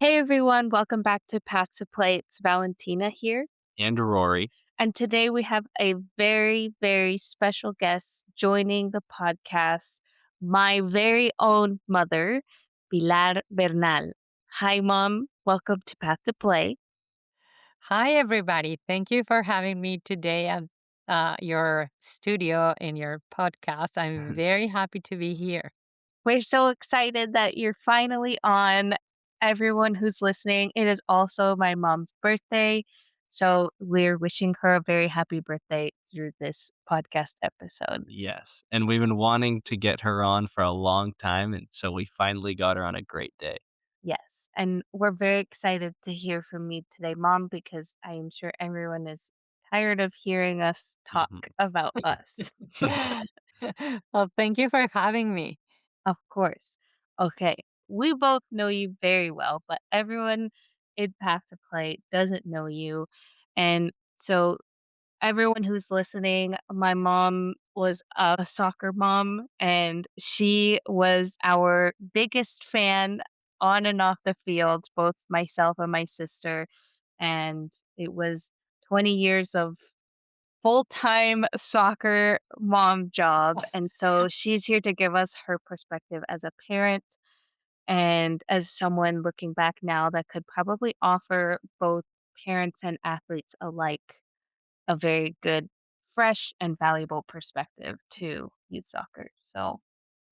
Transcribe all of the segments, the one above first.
Hey everyone, welcome back to Path to Play. It's Valentina here. And Rory. And today we have a very, very special guest joining the podcast, my very own mother, Pilar Bernal. Hi, Mom. Welcome to Path to Play. Hi, everybody. Thank you for having me today at your studio in your podcast. I'm very happy to be here. We're so excited that you're finally on. Everyone who's listening, it is also my mom's birthday. So we're wishing her a very happy birthday through this podcast episode. Yes. And we've been wanting to get her on for a long time. And so we finally got her on a great day. Yes, and we're very excited to hear from you today, Mom, because I am sure everyone is tired of hearing us talk Mhm. about us. Well, thank you for having me. Of course. Okay, we both know you very well, but everyone in Path to Play doesn't know you. And so everyone who's listening, my mom was a soccer mom, and she was our biggest fan on and off the field, both myself and my sister. And it was 20 years of full-time soccer mom job. And so she's here to give us her perspective as a parent and as someone looking back now that could probably offer both parents and athletes alike a very good, fresh, and valuable perspective to youth soccer. So,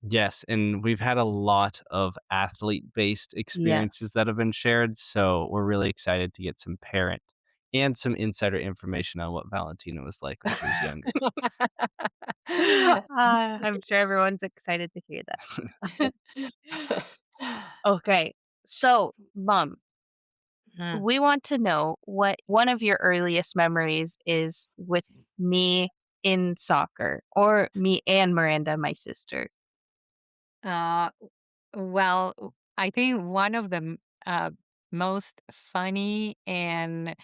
Yes. And we've had a lot of athlete based yeah. experiences that have been shared. So we're really excited to get some parent and some insider information on what Valentina was like when she was younger. I'm sure everyone's excited to hear that. Okay. So, Mom, Mm. we want to know what one of your earliest memories is with me in soccer or me and Miranda, my sister. Uh, I think one of the most funny and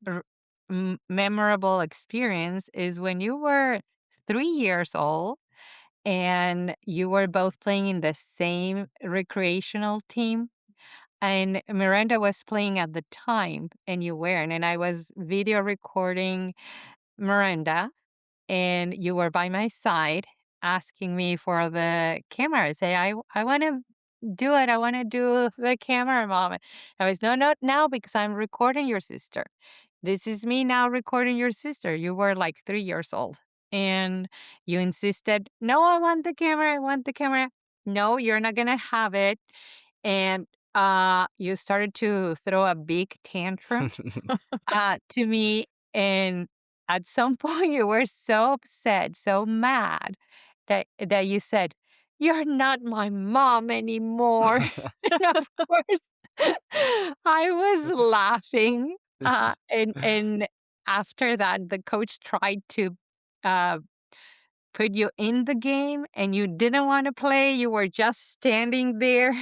r- memorable experience is when you were 3 years old and you were both playing in the same recreational team. And Miranda was playing at the time, and you weren't. And I was video recording Miranda, and you were by my side asking me for the camera. Say, I want to do it. I want to do the camera, mom. I was, no, not now because I'm recording your sister. This is me now recording your sister. You were like 3 years old. And you insisted, no, I want the camera. I want the camera. No, you're not going to have it. And you started to throw a big tantrum to me. And at some point, you were so upset, so mad that you said, "You're not my mom anymore." And of course, I was laughing. And after that, the coach tried to uh, put you in the game, and you didn't want to play. You were just standing there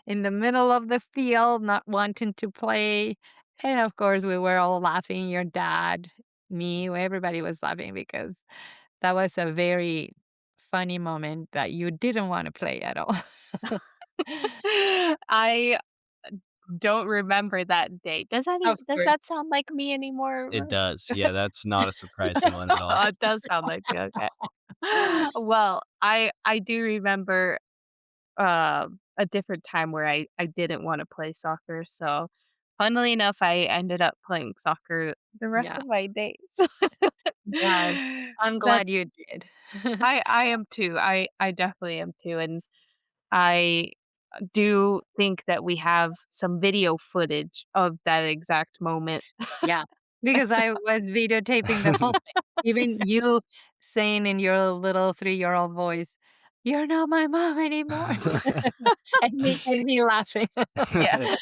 in the middle of the field, not wanting to play. And of course, we were all laughing. Your dad, me, everybody was laughing because that was a very funny moment that you didn't want to play at all. I don't remember that date. Of Does course. that sound like me It anymore? does. Yeah. That's not a surprising one at all. Oh, it does sound like you, okay. Well, I do remember, a different time where I didn't wanna play soccer, so funnily enough, I ended up playing soccer the rest Yeah. of my days. Yes. I'm That glad you did. I am too. I definitely am too, and I do think that we have some video footage of that exact moment. Yeah, because So I was videotaping the whole thing. Even you saying in your little three-year-old voice, "You're not my mom anymore." And me laughing. yeah.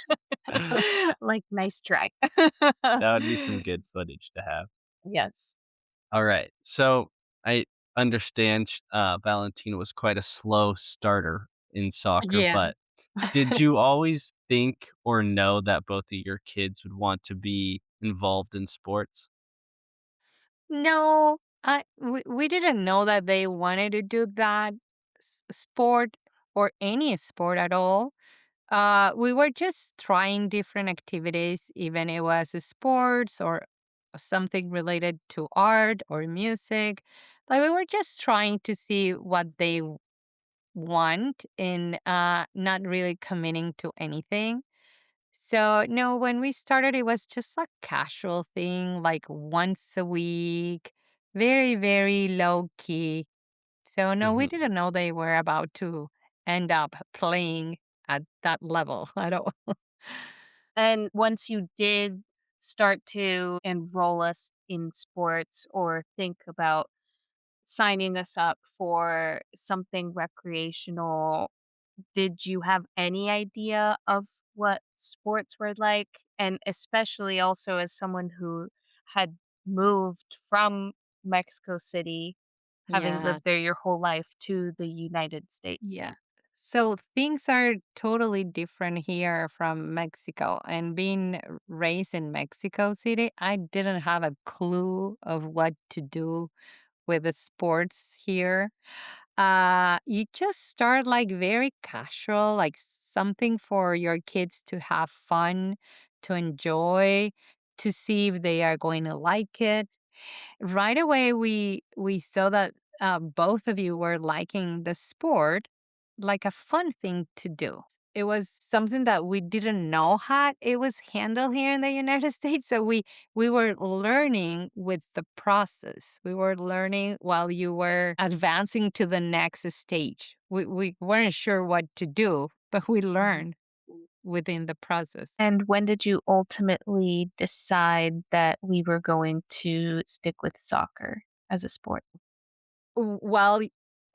Like, nice try. That would be some good footage to have. Yes. All right. So I understand Valentina was quite a slow starter in soccer, Yeah. but did you always think or know that both of your kids would want to be involved in sports? No, we didn't know that they wanted to do that sport or any sport at all. We were just trying different activities, even it was sports or something related to art or music. Like we were just trying to see what they want and not really committing to anything. So no, when we started, it was just a casual thing, like once a week, very, very low key. So no, we Mhm. didn't know they were about to end up playing at that level at all. And once you did start to enroll us in sports or think about signing us up for something recreational, did you have any idea of what sports were like? And especially also as someone who had moved from Mexico City, having Yeah, lived there your whole life, to the United States. yeah. So things are totally different here from Mexico. And being raised in Mexico City, I didn't have a clue of what to do with the sports here. You just start like very casual, like something for your kids to have fun, to enjoy, to see if they are going to like it. Right away, we saw that both of you were liking the sport, like a fun thing to do. It was something that we didn't know how it was handled here in the United States. So we were learning with the process. We were learning while you were advancing to the next stage. We weren't sure what to do, but we Mhm. learned within the process. And when did you ultimately decide that we were going to stick with soccer as a sport? While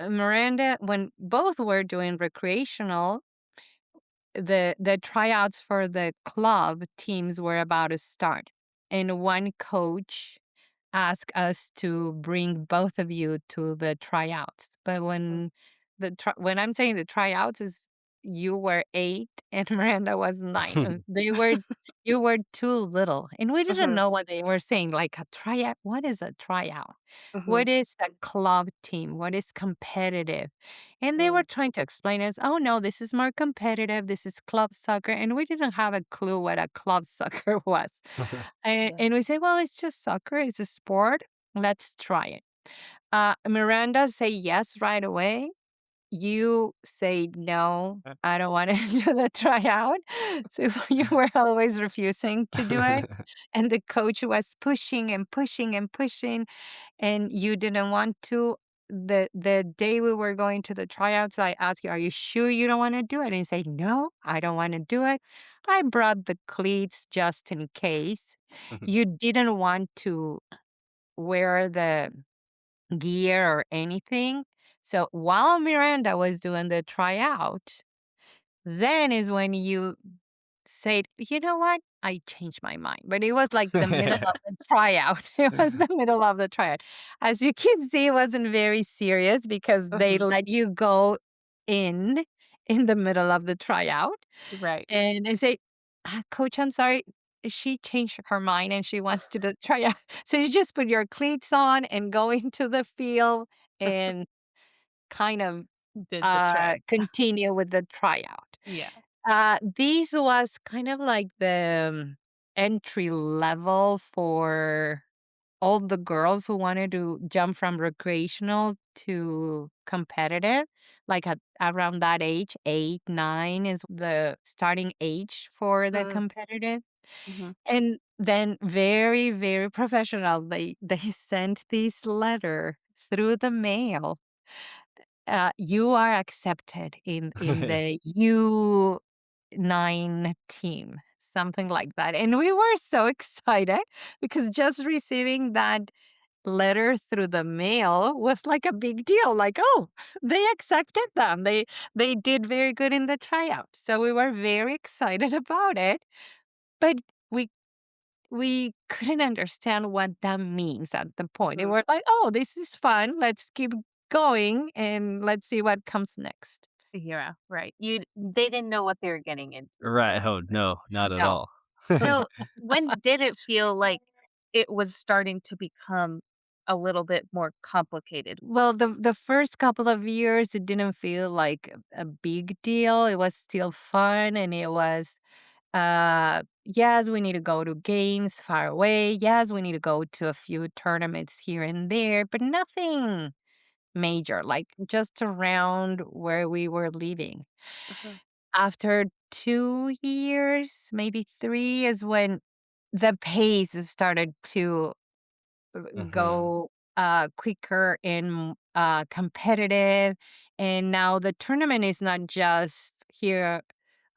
Miranda, when both were doing recreational, the tryouts for the club teams were about to start, and one coach asked us to bring both of you to the tryouts. But when I'm saying the tryouts is you were 8 and Miranda was 9. They were you were too little, and we didn't Mhm, know what they were saying. Like a tryout, what is a tryout? mhm, What is a club team? What is competitive? And they were mm, trying to explain us, oh no, this is more competitive. This is club soccer, and we didn't have a clue what a club soccer was. yeah, And we say, well, it's just soccer. It's a sport. Let's try it. Miranda say yes right away. You say no. I don't want to do the tryout. So you were always refusing to do it. And the coach was pushing and pushing and pushing, and you didn't want to. The day we were going to the tryouts, I asked you, "Are you sure you don't want to do it?" And you say, "No, I don't want to do it." I brought the cleats just in case. You didn't want to wear the gear or anything. So while Miranda was doing the tryout, then is when you said, "You know what? I changed my mind." But it was like the middle of the tryout. It was the middle of the tryout. As you can see, it wasn't very serious because they mhm, let you go in in the middle of the tryout. right. And I say, Coach, I'm sorry. She changed her mind and she wants to try out. So you just put your cleats on and go into the field and kind of Did the try. continue with the tryout. Yeah. This was kind of like the entry level for all the girls who wanted to jump from recreational to competitive. Like at around that age, 8, 9 is the starting age for the Mm, competitive. mhm. And then very, very professional. They sent this letter through the mail. You are accepted in the U9 team, something like that. And we were so excited because just receiving that letter through the mail was like a big deal. Like, oh, they accepted them. They did very good in the tryout. So we were very excited about it. But we we couldn't understand what that means at the point. They Mhm. were like, oh, this is fun. Let's keep going and let's see what comes next. Yeah, right. They didn't know what they were getting into, Right, really. oh, no, not at No. all. So, when did it feel like it was starting to become a little bit more complicated? Well, the first couple of years, it didn't feel like a big deal. It was still fun, and it was, yes, we need to go to games far away. Yes, we need to go to a few tournaments here and there, but nothing major, like just around where we were living. Mhm, After 2 years, maybe 3, is when the pace started to Mhm. go, quicker and, competitive, and now the tournament is not just here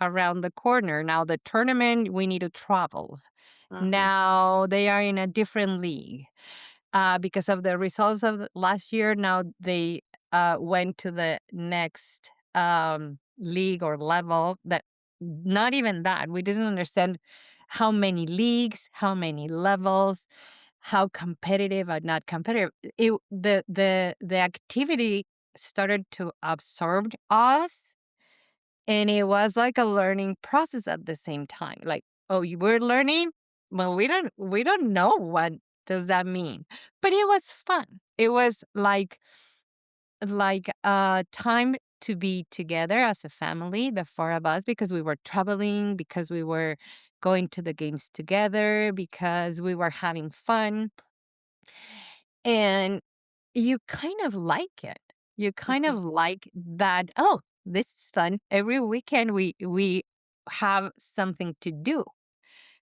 around the corner. Now the tournament, we need to travel. mhm, Now they are in a different league. Because of the results of last year, now they, went to the next, league or level that not even that. We didn't understand how many leagues, how many levels, how competitive or not competitive. The activity started to absorb us, and it was like a learning process at the same time. Like, oh, you were learning? Well, we don't know what does that mean. But it was fun. It was like time to be together as a family, the four of us, because we were traveling, because we were going to the games together, because we were having fun. And you kind of like it. You kind mhm, of like that, "Oh, this is fun. Every weekend we have something to do.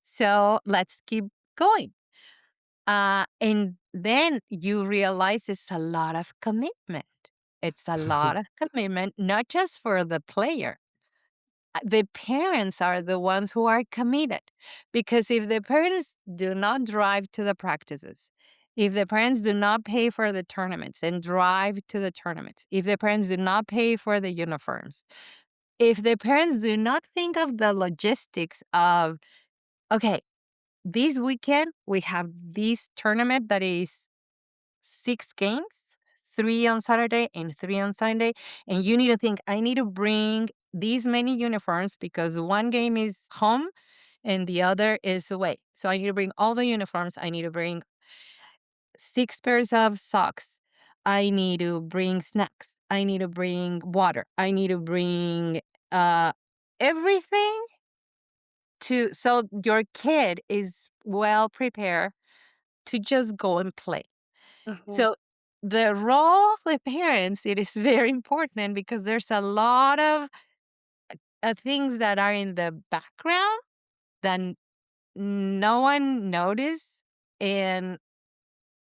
So let's keep going." And then you realize it's a lot of commitment. It's a lot of commitment, not just for the player. The parents are the ones who are committed. Because if the parents do not drive to the practices, if the parents do not pay for the tournaments and drive to the tournaments, if the parents do not pay for the uniforms, if the parents do not think of the logistics of, okay, this weekend we have this tournament that is 6 games, 3 on Saturday and 3 on Sunday, and you need to think, "I need to bring these many uniforms because one game is home and the other is away. So I need to bring all the uniforms. I need to bring 6 pairs of socks. I need to bring snacks. I need to bring water. I need to bring, uh, everything to so your kid is well prepared to just go and play." mhm, So the role of the parents, it is very important because there's a lot of things that are in the background that no one notice, and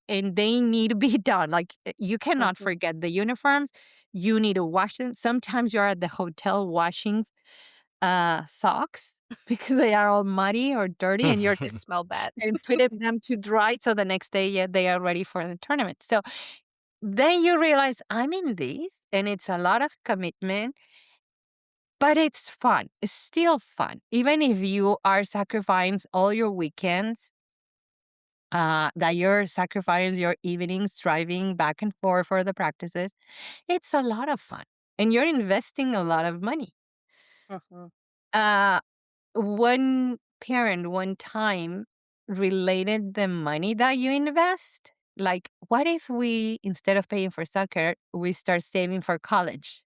they need to be done. Like, you cannot mhm. forget the uniforms. You need to wash them. Sometimes you're at the hotel washing socks because they are all muddy or dirty, and you're They smell bad. and putting them to dry so the next day, yeah, they are ready for the tournament. So then you realize I'm in this, and it's a lot of commitment, but it's fun. It's still fun. Even if you are sacrificing all your weekends, that you're sacrificing your evenings driving back and forth for the practices, it's a lot of fun. And you're investing a lot of money. Mhm, Uh, one parent one time related the money that you invest. Like, what if we, instead of paying for soccer, we start saving for college?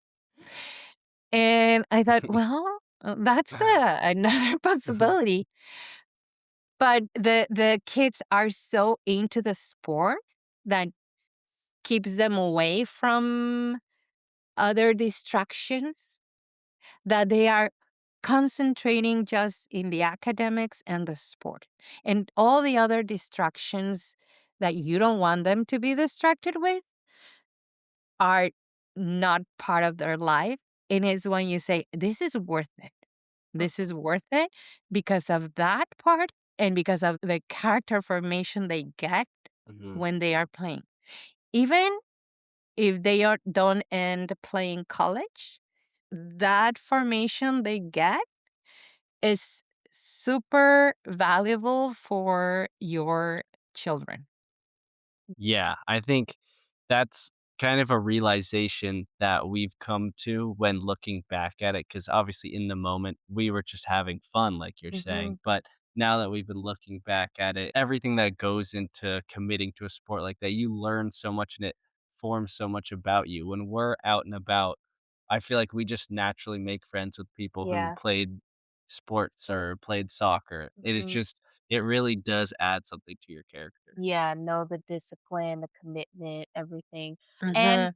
And I thought, well, that's another possibility. But the kids are so into the sport that keeps them away from other distractions, that they are concentrating just in the academics and the sport. And all the other distractions that you don't want them to be distracted with are not part of their life. And it's when you say, this is worth it. This mhm, is worth it because of that part and because of the character formation they get Mhm. when they are playing. Even if they don't end playing college, that formation they get is super valuable for your children. Yeah, I think that's kind of a realization that we've come to when looking back at it, because obviously in the moment, we were just having fun, like you're saying, mhm. but now that we've been looking back at it, everything that goes into committing to a sport like that, you learn so much and it forms so much about you. When we're out and about, I feel like we just naturally make friends with people who Yeah. played sports or played soccer. It is Mhm. just it really does add something to your character. Yeah, no, the discipline, the commitment, everything. And Mhm.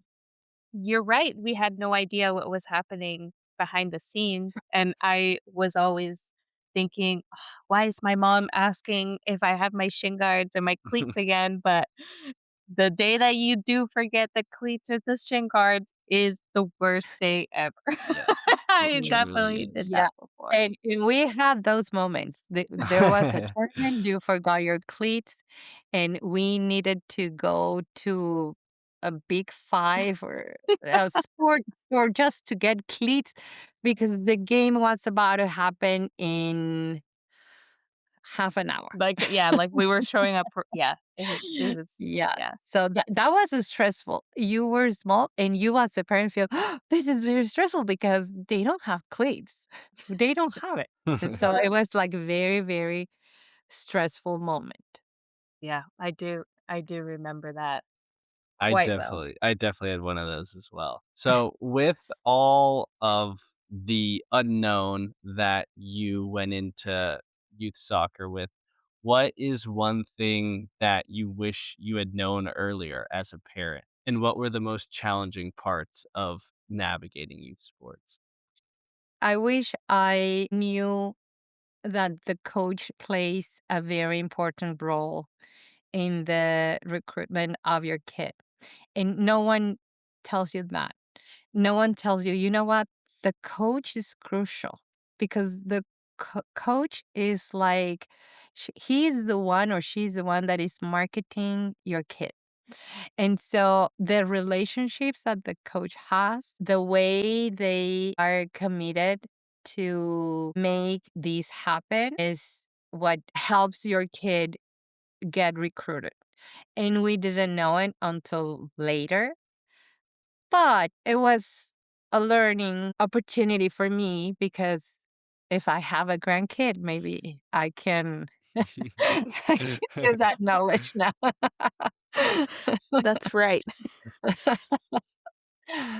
you're right, we had no idea what was happening behind the scenes, and I was always thinking, "Ugh, why is my mom asking if I have my shin guards and my cleats again?" But the day that you do forget the cleats or the shin guards is the worst day ever. Yeah. I It truly definitely did is. Yeah, that before. and we had those moments. There was a tournament, you forgot your cleats, and we needed to go to a big five or a sport store just to get cleats because the game was about to happen in half an hour. Like, yeah, like we were showing up for yeah, it was Yeah. yeah. So that was stressful. You were small and you as a parent feel, this is very stressful because they don't have cleats. They don't have it. And so it was like very, very stressful moment. Yeah, I do remember that I quite well. definitely I definitely had one of those as well. So, with all of the unknown that you went into youth soccer with, what is one thing that you wish you had known earlier as a parent? And what were the most challenging parts of navigating youth sports? I wish I knew that the coach plays a very important role in the recruitment of your kid. And no one tells you that. No one tells you, you know what? The coach is crucial because the coach is like, he's the one or she's the one that is marketing your kid. And so the relationships that the coach has, the way they are committed to make these happen is what helps your kid get recruited. And we didn't know it until later, but it was a learning opportunity for me because if I have a grandkid, maybe I can I can use that knowledge now. That's right.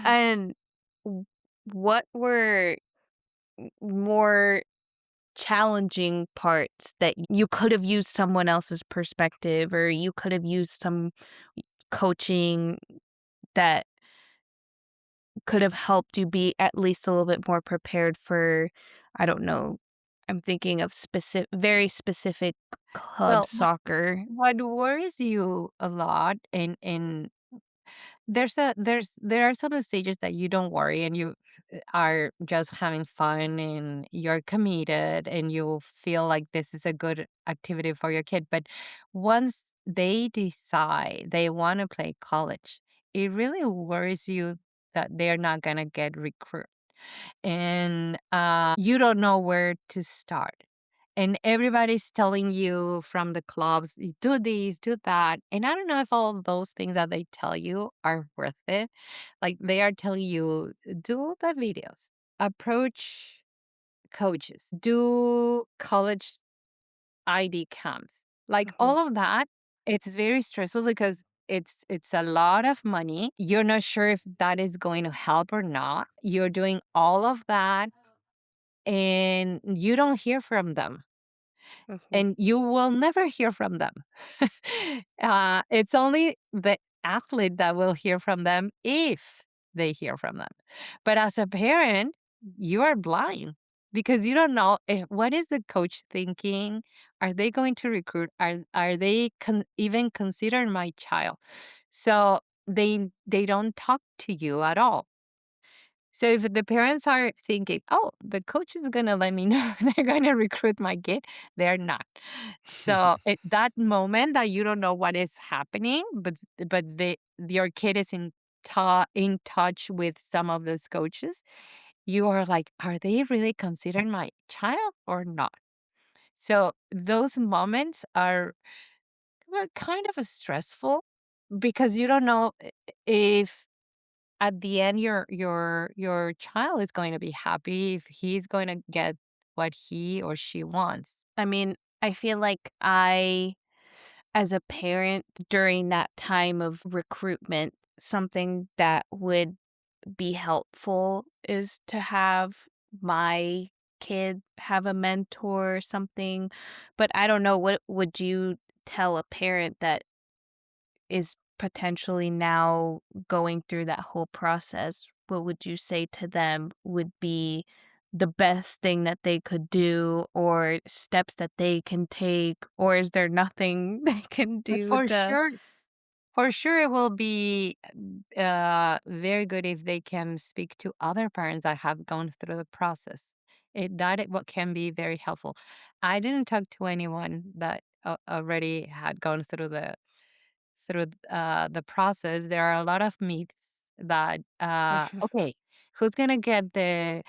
And w what were more challenging parts that you could have used someone else's perspective or you could have used some coaching that could have helped you be at least a little bit more prepared for, I don't know, I'm thinking of very specific club Well, soccer. what worries you a lot in there are some stages that you don't worry and you are just having fun and you're committed and you feel like this is a good activity for your kid. But once they decide they want to play college, it really worries you that they're not going to get recruited and you don't know where to start. And everybody's telling you from the clubs, Do this, do that." And I don't know if all those things that they tell you are worth it. Like they are telling you, do the videos, approach coaches, do college ID camps. Like Mhm, all of that, it's very stressful because it's a lot of money. You're not sure if that is going to help or not. You're doing all of that and you don't hear from them mhm. and you will never hear from them. It's only the athlete that will hear from them if they hear from them. But as a parent, you are blind because you don't know what is the coach thinking. Are they going to recruit? Are they even considering my child? So they don't talk to you at all. So if the parents are thinking, "Oh, the coach is gonna let me know they're gonna recruit my kid," they're not. So at that moment that you don't know what is happening, but your kid is in touch with some of those coaches, you are like, "Are they really considering my child or not?" So those moments are kind of a stressful because you don't know if at the end your child is going to be happy if he's going to get what he or she wants. I mean, I feel like as a parent during that time of recruitment, something that would be helpful is to have my kid have a mentor or something, but I don't know, what would you tell a parent that is potentially now going through that whole process? What would you say to them would be the best thing that they could do or steps that they can take, or is there nothing they can But do to for sure, it will be very good if they can speak to other parents that have gone through the process. What can be very helpful. I didn't talk to anyone that already had gone through the process. There are a lot of myths that Mhm, okay, who's gonna get the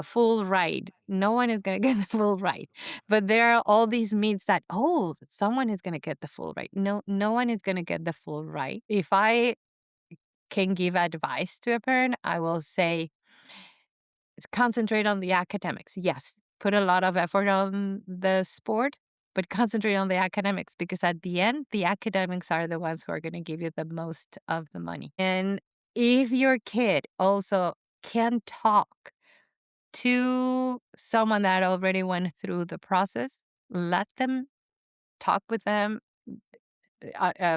full ride? No one is gonna get the full ride. But there are all these myths that, oh, someone is gonna get the full ride. No, no one is gonna get the full ride. If I can give advice to a parent, I will say concentrate on the academics. Yes, put a lot of effort on the sport, but concentrate on the academics because at the end, the academics are the ones who are going to give you the most of the money. And if your kid also can talk to someone that already went through the process, let them talk with them,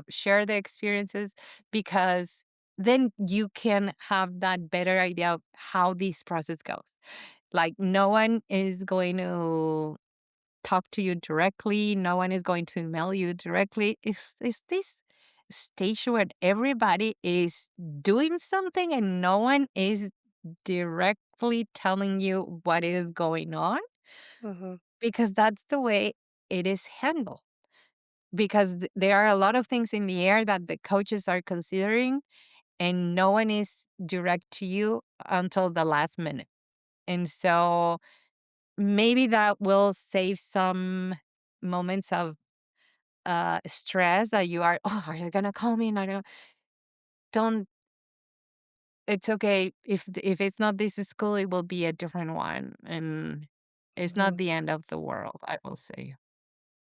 share the experiences, because then you can have that better idea of how this process goes. Like, no one is going to talk to you directly, no one is going to email you directly. It's this stage where everybody is doing something and no one is directly telling you what is going on, mhm, because that's the way it is handled. Because there are a lot of things in the air that the coaches are considering, and no one is direct to you until the last minute. And so maybe that will save some moments of stress that you are, oh, are they gonna call me? And I don't. It's okay if it's not this school, it will be a different one, and it's mhm. not the end of the world. I will say.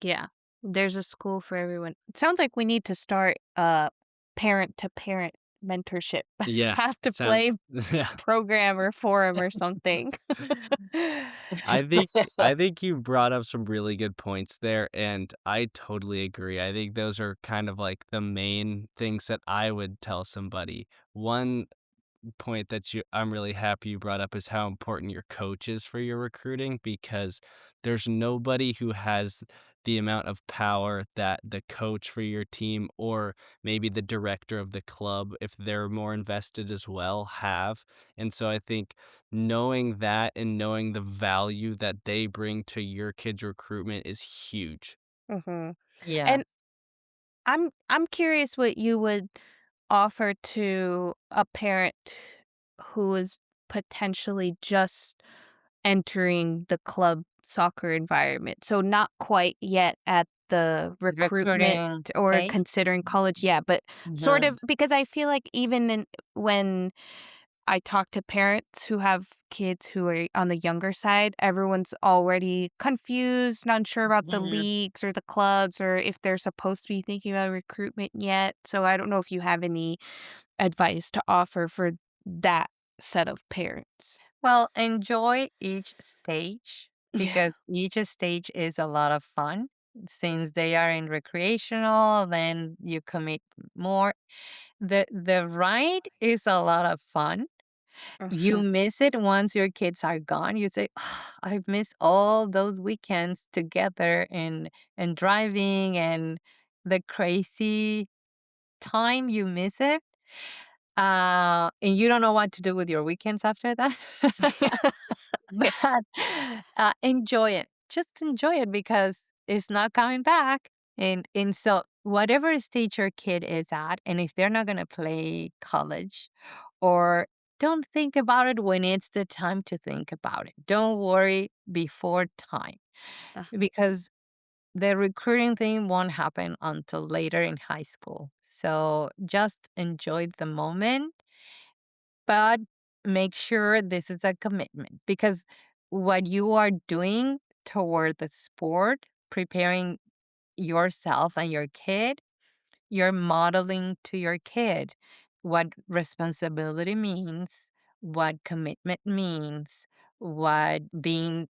Yeah, there's a school for everyone. It sounds like we need to start a parent to parent mentorship. Yeah, Have to sound play yeah. program or forum or something. I think you brought up some really good points there, and I totally agree. I think those are kind of like the main things that I would tell somebody. One point that I'm really happy you brought up is how important your coach is for your recruiting, because there's nobody who has the amount of power that the coach for your team, or maybe the director of the club, if they're more invested as well, have. And so I think knowing that and knowing the value that they bring to your kids' recruitment is huge. Mhm. Yeah. And I'm curious what you would offer to a parent who is potentially just entering the club soccer environment. So not quite yet at the recruitment Recruiting or stage. considering college, yeah, but sort Mhm. of, because I feel like even when I talk to parents who have kids who are on the younger side, everyone's already confused, not sure about the Mhm. leagues or the clubs or if they're supposed to be thinking about recruitment yet. So I don't know if you have any advice to offer for that set of parents. Well, enjoy each stage Yeah. because each stage is a lot of fun. Since they are in recreational, then you commit more. The ride is a lot of fun. You Mhm. miss it once your kids are gone. You say, "Ah, I miss all those weekends together and driving and the crazy time. You miss it. And you don't know what to do with your weekends after that. Yeah. But, enjoy it. Just enjoy it because it's not coming back. And so whatever stage your kid is at, and if they're not gonna play college, or don't think about it when it's the time to think about it. Don't worry before time, Uh, because the recruiting thing won't happen until later in high school. So just enjoy the moment, but make sure this is a commitment, because what you are doing toward the sport preparing yourself and your kid, you're modeling to your kid what responsibility means, what commitment means, what being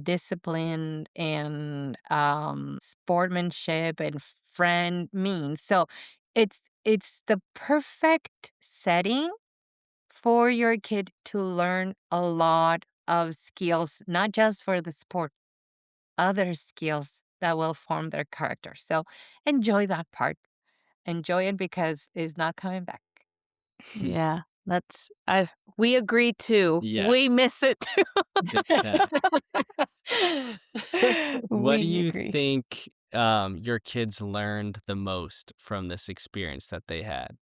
disciplined and sportsmanship and friend means. So it's the perfect setting for your kid to learn a lot of skills, not just for the sport, other skills that will form their character. So enjoy that part. Enjoy it because it's not coming back. Yeah, that's I we agree too. Yeah, We miss it too. big time. What do We you agree. think, your kids learned the most from this experience that they had?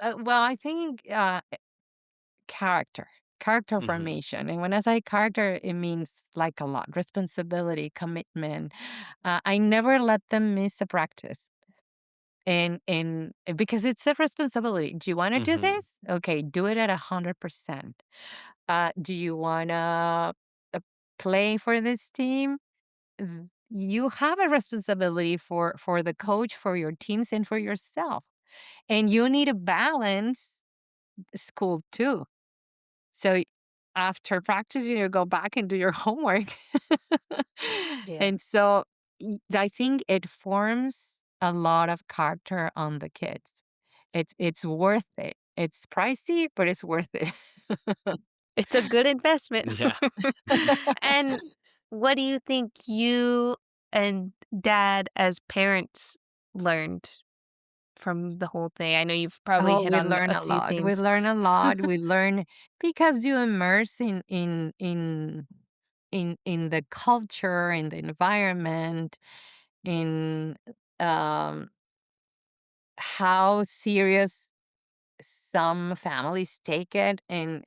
Well, I think character, character Mhm. formation. And when I say character, it means like a lot responsibility, commitment. I never let them miss a practice. And because it's a responsibility. Do you want to do Mhm. this? Okay, do it at 100%. Do you want to play for this team? You have a responsibility for the coach, for your teams, and for yourself. And you need to balance school too. So after practice, you go back and do your homework. Yeah. And so I think it forms a lot of character on the kids. It's worth it. It's pricey, but it's worth it. It's a good investment. Yeah. And what do you think you and dad as parents learned from the whole thing? I know you've probably Oh, hit we on learn a a few lot. We themes. learn a lot. We learn because you immerse in the culture, in the environment, in um how serious some families take it, and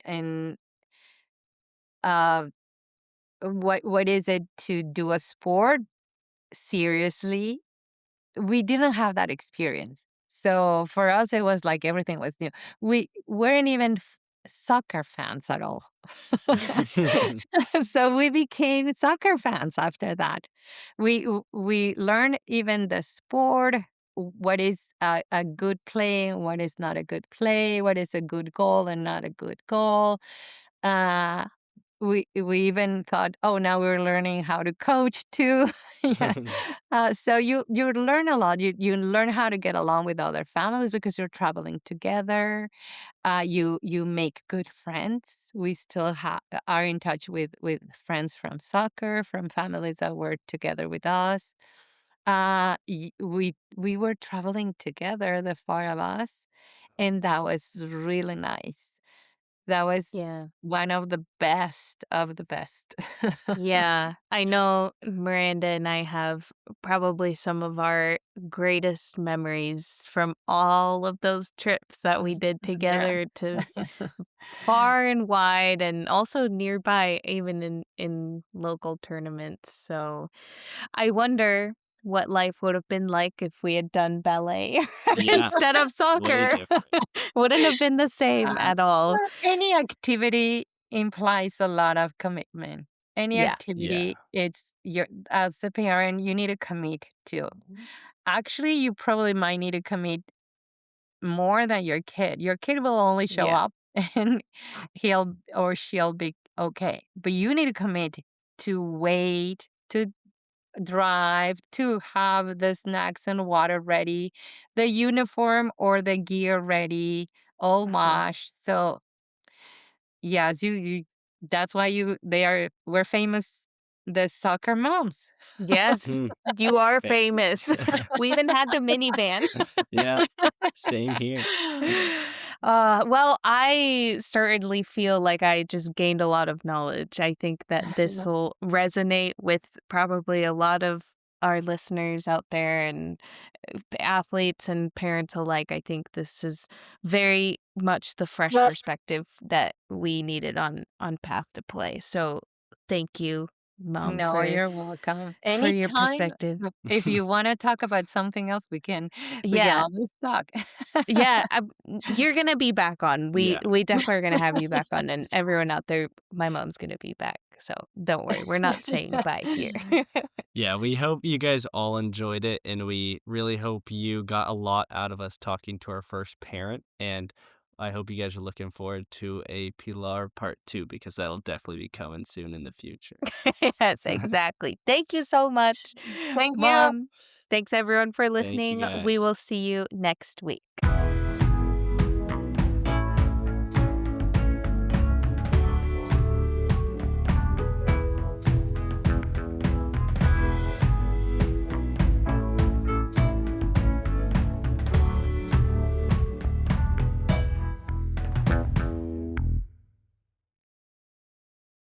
uh what is it to do a sport seriously. We didn't have that experience. So for us, it was like everything was new. We weren't even soccer fans at all. So we became soccer fans after that. We learned even the sport, what is a good play, what is not a good play, what is a good goal and not a good goal. Uh, we even thought, oh, now we're learning how to coach too. Yeah. So you learn a lot. You learn how to get along with other families because you're traveling together. You make good friends. We still are in touch with friends from soccer, from families that were together with us. We were traveling together, the four of us, and that was really nice. That was Yeah. one of the best of the best. Yeah, I know Miranda and I have probably some of our greatest memories from all of those trips that we did Yeah. together to far and wide and also nearby, even in local tournaments. So I wonder what life would have been like if we had done ballet Yeah, instead of way soccer. different. Wouldn't have been the same Uh, at all. well, any activity implies a lot of commitment. Any Yeah. Yeah. activity, it's your as a parent, you need to commit to. Actually, you probably might need to commit more than your kid. Your kid will only show Yeah. up and he'll or she'll be okay. But you need to commit to wait, to drive, to have the snacks and water ready, the uniform or the gear ready, all Mhm. washed. So yes, you that's why we're famous, the soccer moms. Yes, Hmm. you are Famous. famous. We even had the minivan. Yeah, same here. Well, I certainly feel like I just gained a lot of knowledge. I think that this will resonate with probably a lot of our listeners out there and athletes and parents alike. I think this is very much the fresh perspective that we needed on Path to Play. So, thank you, Mom, No, you're welcome. for your Anytime, perspective. if you wanna talk about something else, we can Yeah. always talk. Yeah, you're gonna be back on. We Yeah. we definitely are gonna have you back on, and everyone out there, my mom's gonna be back. So don't worry, we're not saying bye here. Yeah, we hope you guys all enjoyed it, and we really hope you got a lot out of us talking to our first parent. And I hope you guys are looking forward to a Pilar part two because that'll definitely be coming soon in the future. Yes, exactly. Thank you so much, Thank you. Mom. Thanks everyone for Thank you listening. We guys. will see you next week.